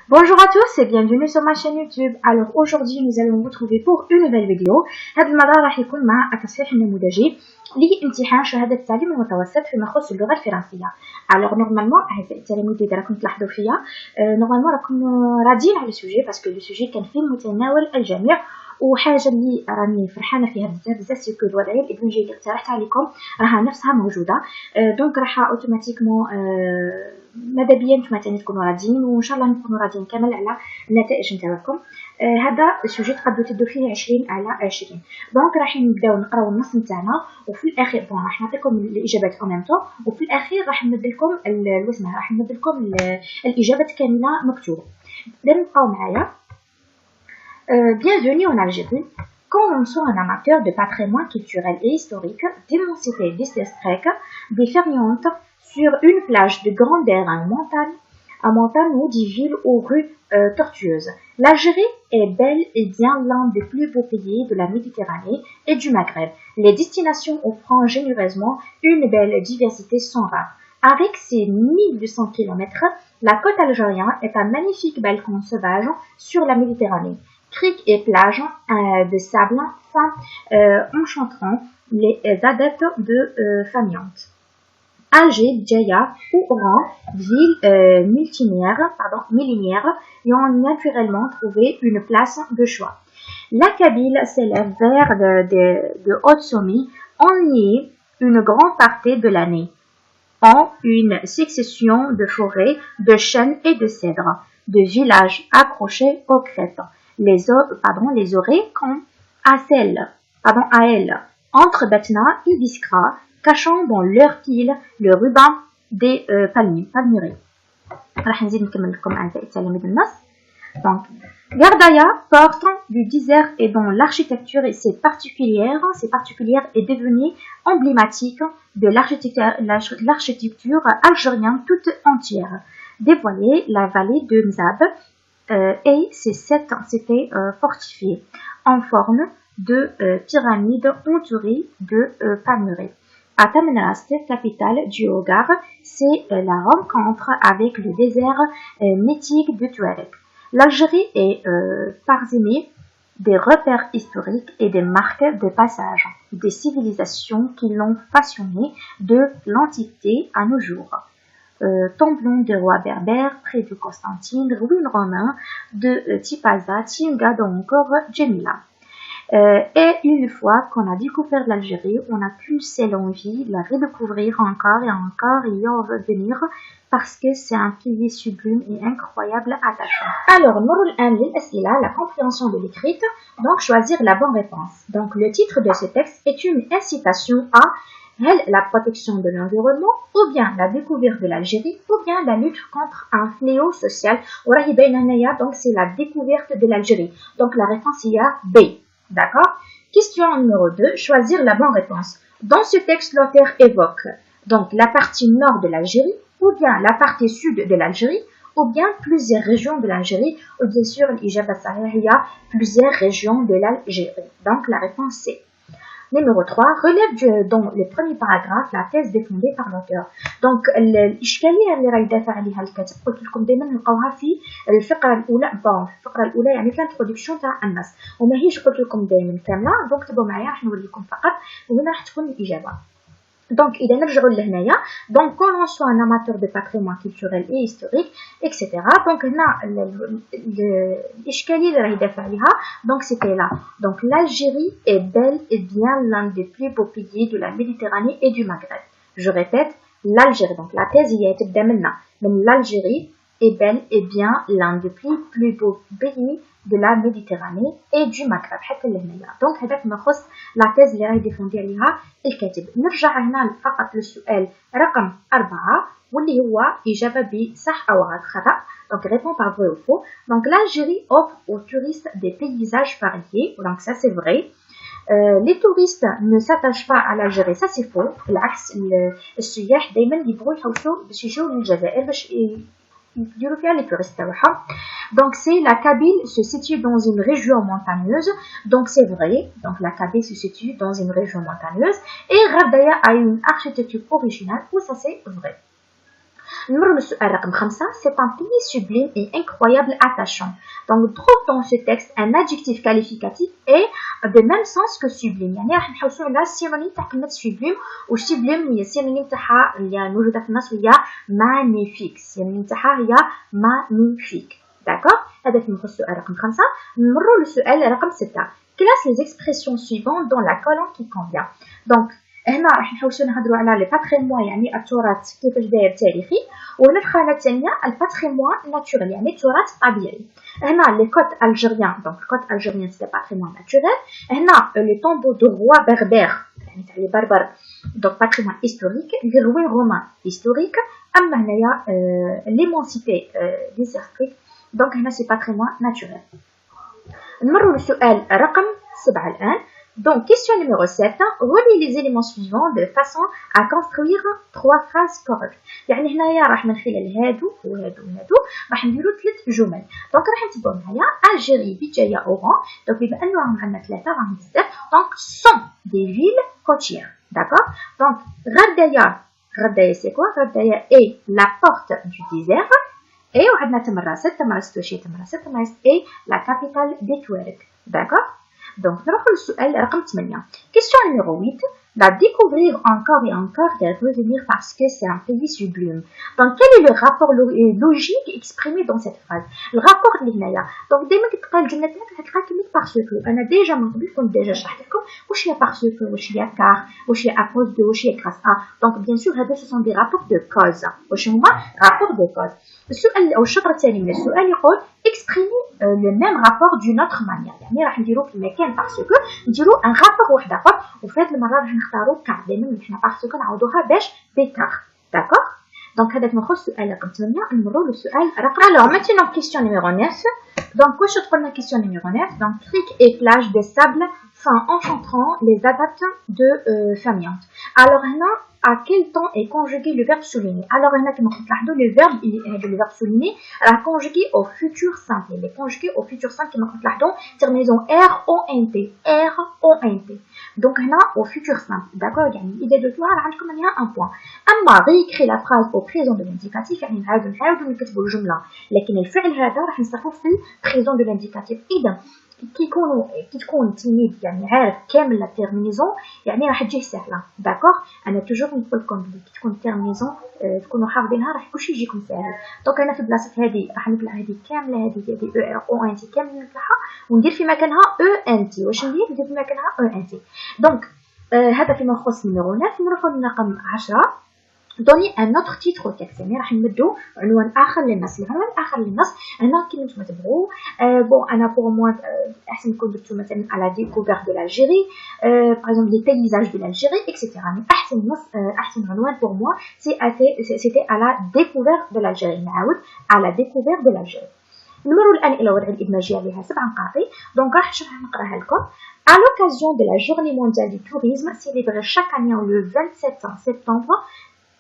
Bonjour à tous et bienvenue sur ma chaîne YouTube. Alors aujourd'hui nous allons nous retrouver pour une nouvelle vidéo. هذا المرة راح يكون مع التصحيح النموذجي لامتحان شهادة التعليم المتوسط فيما يخص اللغة الفرنسية. Alors normalement أعزائي التلاميذ اللي راكم تلاحظوا فيا normalement راكم راضيين على السوجي باسكو لو سوجي كان في متناول الجميع. وحاجه اللي راني فرحانه فيها بزاف سكو الوضعيه الادمجيه اللي اقترحتها عليكم راها نفسها موجوده. دونك راح اوتوماتيكمون ماذا بيا نتوما تاني تكونوا راضيين وان شاء الله نكونوا راضيين كامل على النتائج نتاعكم. هذا السوجي تقدروا تدوا فيه 20 على 20. دونك راح نبداو نقراو النص نتاعنا وفي الاخير راح نعطيكم الاجابات او ميم طون وفي الاخير راح نمد لكم الوسمه راح نمد لكم الاجابات كامله مكتوبه. نبقاو معايا. Bienvenue en Algérie. Commençons un amateur de patrimoine culturel et historique, d'immensité district, déferlante sur une plage de grandeur à montagne ou des villes aux rues tortueuses. L'Algérie est bel et bien l'un des plus beaux pays de la Méditerranée et du Maghreb. Les destinations offrant généreusement une belle diversité sans rare. Avec ses 1200 km, la côte algérienne est un magnifique balcon sauvage sur la Méditerranée. Criques et plages de sable fin enchanteront les adeptes de Famiante. Alger, Djaïa ou Oran, villes millionnaires, y ont naturellement trouvé une place de choix. La Kabylie s'élève vers de hauts sommets, on y est une grande partie de l'année, en une succession de forêts, de chênes et de cèdres, de villages accrochés aux crêtes. Les oreilles comme à elles, entre Batna et Biskra, cachant dans leur fil le ruban des palmyres. Donc, Gardaïa, porte du désert et dont l'architecture et ses particulières est devenue emblématique de l'architecture algérienne toute entière. Dévoilée la vallée de Mzab et ses 7 cités fortifiées en forme de pyramide entourée de palmyres. À Tamanrasset, capitale du Hogar, c'est la rencontre avec le désert mythique de Touareg. L'Algérie est parsemée des repères historiques et des marques de passage des civilisations qui l'ont façonnée de l'Antiquité à nos jours. Tomblon des rois berbères, près de Constantine, ruines romains de Tipaza, Tinga, encore Djemila. Et une fois qu'on a découvert l'Algérie, on n'a qu'une seule envie, la redécouvrir encore et encore et y en revenir parce que c'est un pays sublime et incroyable attachant. Alors, la compréhension de l'écrite, donc choisir la bonne réponse. Donc, le titre de ce texte est une incitation à la protection de l'environnement, ou bien la découverte de l'Algérie, ou bien la lutte contre un fléau social. Donc, c'est la découverte de l'Algérie. Donc, la réponse est B. D'accord? Question numéro 2. Choisir la bonne réponse. Dans ce texte, l'auteur évoque donc la partie nord de l'Algérie, ou bien la partie sud de l'Algérie, ou bien plusieurs régions de l'Algérie, ou bien sûr, il y a plusieurs régions de l'Algérie. Donc, la réponse c'est Numéro 3, relève dans le premier paragraphe la thèse défendue par l'auteur. Donc الإشكالية اللي راهي يدافع عليها الكاتب قلت لكم دائما نلقاوها في الفقرة الأولى الفقرة الأولى يعني الانترودكسيون تاع النص وما هيش قلت لكم دائما كاملة دونك تبعوا معايا راح نوريكم فقط وهنا راح تكون الإجابة. Donc, إذا نرجعوا لهنايا donc quand on soit un amateur de patrimoine culturel et historique etc. donc هنا الإشكالية اللي راهي يدافع عليها donc c'était là. Donc l'Algérie est bel et bien l'un des plus beaux pays de la Méditerranée et du Maghreb. Je répète, l'Algérie. Donc la thèse هي تبدا من l'Algérie est bel et bien l'un des plus beaux pays de la Méditerranée et du Maghreb حتى لهنايا. دونك هذاك ما يخص لا تيز اللي راهي ديفوندي عليها الكاتب. نرجع هنا فقط للسؤال رقم 4 واللي هو إجابة بصح أو خطأ. Donc répond par vrai ou faux. Donc l'Algérie offre aux touristes des paysages variés. Donc ça c'est vrai. Les touristes ne s'attachent pas à l'Algérie, ça c'est faux. بالعكس السياح دائما يبغوا يحوسوا باش يجيو للجزائر باش يديروا فيها les touristes تاعهم. Donc c'est la Kabylie se situe dans une région montagneuse. Donc c'est vrai. Donc la Kabylie se situe dans une région montagneuse et Gardaïa a une architecture originale. Ou ça c'est vrai. نمروا للسؤال رقم 5. C'est un pays sublime et incroyable attachant. Donc trouve dans ce texte un adjectif qualificatif et de même sens que sublime. يعني راح نحوسوا على السينونيم تاع كلمة sublime، و sublime هي السينونيم تاعها اللي موجودة في النص هي magnifique. السينونيم تاعها هي magnifique. D'accord. هذا في السؤال رقم 5. نمروا للسؤال رقم 6. Classe les expressions suivantes dans la colonne qui convient. Donc هنا راح نحوسوا نهضروا على لي باتريمون يعني التراث كيفاش داير تاريخي، وهنا الخانه الثانيه الباتريمون ناتوريل يعني التراث الطبيعي. هنا لي كوت الجيريان، دونك الكوت الجيريان سي باتريمون ناتوريل. هنا لي طومبو دو روا بربر يعني تاع لي بربر دونك باتريمون هيستوريك. لي روين رومان هيستوريك. اما هنايا ليمونسيتي ديزيرتيك دونك هنا سي باتريمون ناتوريل. نمروا للسؤال رقم 7 الان. Donc, question numéro 7. Relie les éléments suivants de façon à construire 3 phrases correctes. يعني هنايا راح من خلال هادو وهادو وهادو راح نديرو 3 جمل. دونك راح نتبعو معايا الجيري بجاية أوران. دونك بما أنه راهم عندنا 3 راهم بزاف. دونك sont des villes côtières. D'accord. Donc غردايا c'est quoi? غردايا est la porte du désert. Et وعندنا تمرست واش هي تمرست est la capitale des Touaregs. D'accord. Donc, nous allons au رقم 8. Question numéro 8. La découvrir encore et encore et revenir parce que c'est un pays sublime. Donc, quel est le rapport logique exprimé dans cette phrase? Le rapport لهنايا. Donc, دائما كتلقى الجملة تاعك كتلقى كلمة parce que. أنا ديجا من قبل كنت ديجا شرحت لكم واش هي parce que، واش هي car، واش هي à cause de، واش هي grâce à. Donc, bien sûr, هذا ce sont des rapports de cause. واش هما rapports de cause. السؤال أو الشطر الثاني من السؤال يقول exprimer le même rapport d'une autre manière. يعني راح نديرو كما كان parce que نديرو ان rapport واحد اخر، وفي هذه المره راح نختارو كار. دائما حنا parce que نعوضوها باش بكار. داكوغ. دونك هذاك نخص السؤال رقم 8. نمروا للسؤال رقم. alors maintenant question numéro 9. donc واش تقولنا question numéro 9. donc crique et plage de sable fin enchantant les adaptes de Famiante. alors هنا à quel temps est conjugué le verbe souligné? Alors هنا كما تلاحظوا le verbe souligné راه conjugué au futur simple. il est conjugué au futur simple كما تلاحظوا terminaison RONT. donc هنا au futur simple. d'accord. يعني إذا درتوها راه عندكم هنا un point. اما réécrire la phrase au présent de l'indicatif يعني نعاودوا نكتبوا الجمله لكن الفعل هذا راح نستخدمه في présent de l'indicatif. اذا كي تكون تلميذ يعني عارف كامل لا تيرمينيزون يعني راح تجيه سهله. داكوغ. انا توجور نقول لكم بلي كي تكون تيرمينيزون تكونوا حافظينها راح كلشي يجيكم ساهل. دونك انا في بلاصه هذه راح نبلع هذه كامله، هذه او ان تي كامله نبلعها وندير في مكانها او ان تي. واش ندير في مكانها او ان تي. دونك هذا فيما يخص النيميرو 9. نروحوا للرقم 10. donner un autre titre au texte. يعني راح نمدو عنوان اخر للنص. العنوان الاخر للنص هنا كيما نتوما تبعوا بون انا بور موا احسن نكون درتو مثلا على découverte de l'Algérie par exemple les paysages de l'Algérie etc. mais احسن نص احسن عنوان pour moi c'était à la découverte de l'Algérie. نعاود à la découverte de l'Algérie. نمروا الان الى وضع الادماجيه لها 7 نقاط. دونك راح نقراها لكم. à l'occasion de la journée mondiale du tourisme célébrée chaque année le 27 septembre,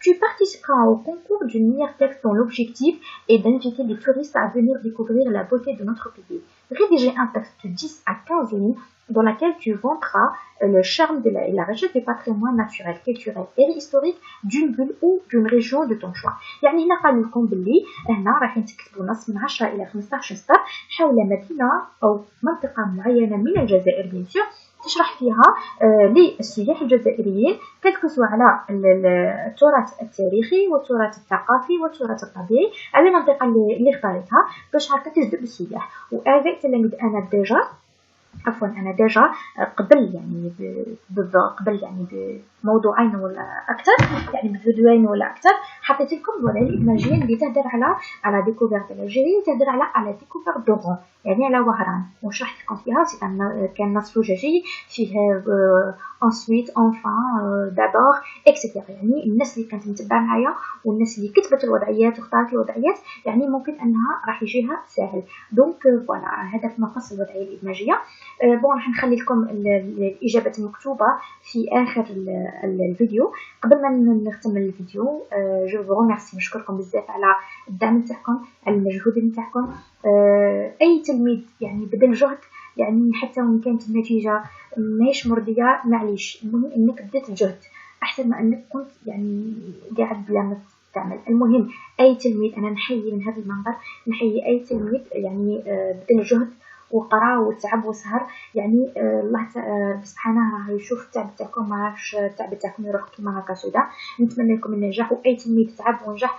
tu participeras au concours du meilleur texte dont l'objectif est d'inviter les touristes à venir découvrir la beauté de notre pays. Rédiger un texte de 10 à 15 lignes dans laquelle tu vanteras le charme de la richesse du patrimoine naturel, culturel et historique d'une ville ou d'une région de ton choix. يعني هنا قالوا لكم باللي هنا راح تكتبوا نص من 10 إلى 15 سطر حول مدينة أو منطقة معينة من الجزائر بيان سور تشرح فيها للسياح الجزائريين كتكسوا على التراث التاريخي والتراث الثقافي والتراث الطبيعي على المنطقة اللي اختارتها باش هكا تجذب السياح. وهذا التلاميذ أنا ديجا قبل يعني قبل يعني بموضوعين ولا أكثر يعني بفيديوين ولا أكثر حطيت لكم الوضعية الإدماجية اللي تهدر على ديكوفيرت الجزائرية تهدر على ديكوفيرت دوغون يعني على وهران وشرحت لكم فيها كان نص زجاجي فيه ensuite enfin d'abord etc. يعني الناس اللي كانت متبعه معايا والناس اللي كتبت الوضعيات واختارت الوضعيات يعني ممكن انها راح يجيها ساهل. دونك فوالا هذا فيما يخص الوضعيه الادماجيه. بون راح نخلي لكم الاجابه المكتوبه في اخر الفيديو. قبل ما نختم الفيديو جو فو ريميرسي نشكركم بزاف على الدعم تاعكم على المجهود تاعكم. اي تلميذ يعني بذل جهد يعني حتى وان كانت النتيجه ماهيش مرضيه معليش المهم انك بديت الجهد احسن ما انك كنت يعني قاعد بلا ما تعمل. المهم اي تلميذ، انا نحيي من هذا المنبر، نحيي اي تلميذ يعني بذل جهد وقرا وتعب وسهر، يعني الله سبحانه راه يشوف التعب تاعكم، ما راهش التعب تاعكم يروح كيما هكا سودا. نتمنى لكم النجاح، واي تلميذ تعب ونجح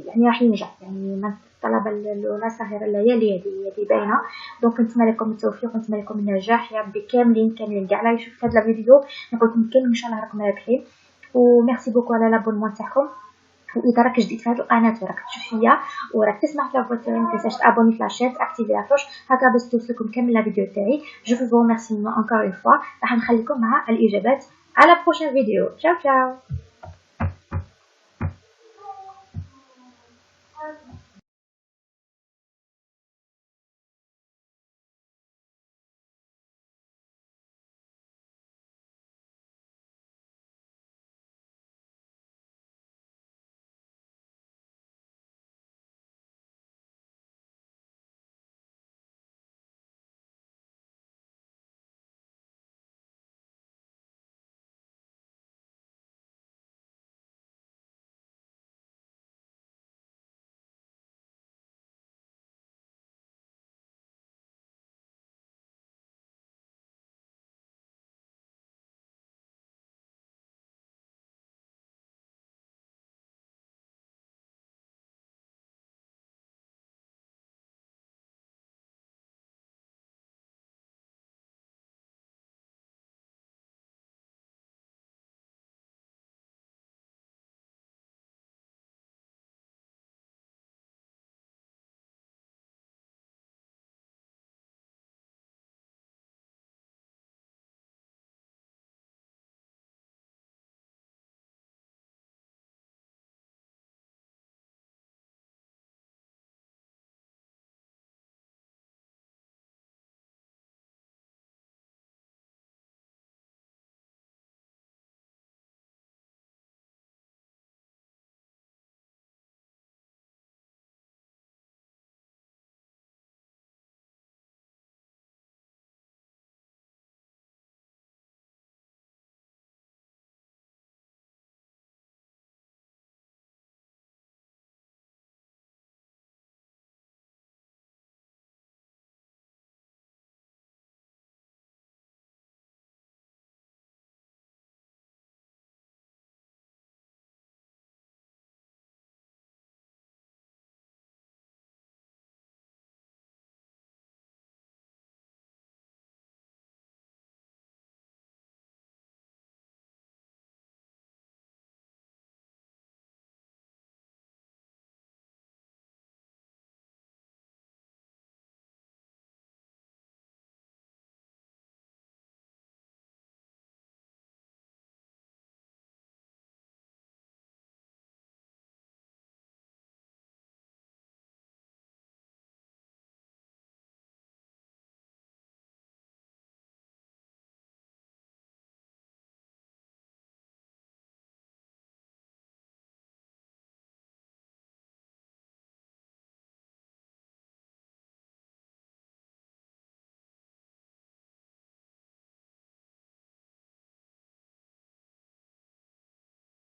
يعني راح ينجح، يعني ما الطلبه الاولى سهر الليالي هذه باينه. دونك نتمنى لكم التوفيق ونتمنى لكم النجاح يا ربي، كاملين كاع لا يشوف هذا الفيديو نقول لكم كاملين ان شاء الله راكم رابحين. وميرسي بوكو على لابونمون تاعكم. واذا راك جديد في هذه القناه وراك تشوف فيا وراك تسمع في لافوتور، ما تنساش تابوني في لاشين، تاكتيفي لا كلوش هكا باش توصلكم كامل لا فيديو تاعي. جو فو ريميرسي انكور اون فوا. راح نخليكم مع الاجابات على بروشين فيديو. تشاو تشاو.